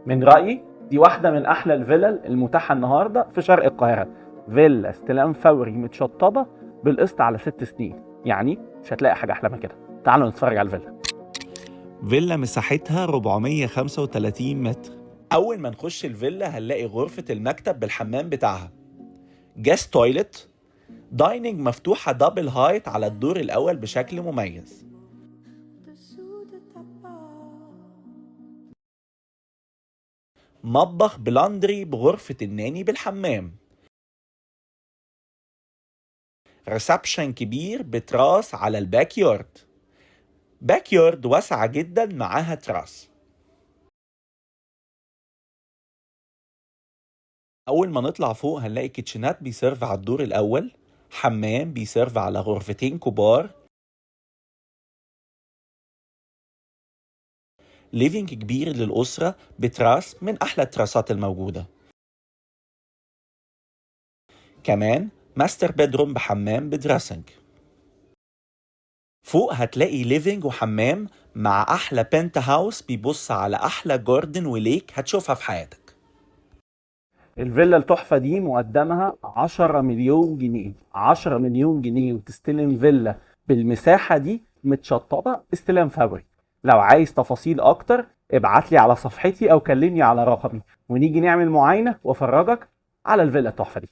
من رأيي دي واحدة من أحلى الفلل المتاحة النهاردة في شرق القاهرة. فيلا استلام فوري متشطبة بالقسط على 6 سنين، يعني مش هتلاقي حاجة أحلى من كده. تعالوا نتفرج على الفيلا. فيلا مساحتها 435 متر. أول ما نخش الفيلا هنلاقي غرفة المكتب بالحمام بتاعها، جاست تويلت، دايننج مفتوحة دبل هايت على الدور الأول بشكل مميز، مطبخ بلاندري بغرفة الناني بالحمام، ريسبشن كبير بتراس على الباك يارد، باك يارد واسعة جدا معاها تراس. أول ما نطلع فوق هنلاقي كيتشنات بيسيرف على الدور الأول، حمام بيسيرف على غرفتين كبار، ليفينج كبير للأسرة بتراس من أحلى التراسات الموجودة. كمان ماستر بيدروم بحمام بدراسنج. فوق هتلاقي ليفينج وحمام مع أحلى بنت هاوس بيبص على أحلى جاردن وليك هتشوفها في حياتك. الفيلا التحفة دي مقدمها 10 مليون جنيه، 10 مليون جنيه وتستلم فيلا بالمساحة دي متشطبة استلام فوري. لو عايز تفاصيل أكتر ابعتلي على صفحتي أو كلمني على رقمي ونيجي نعمل معاينة وأفرجك على الفيلا التحفة دي.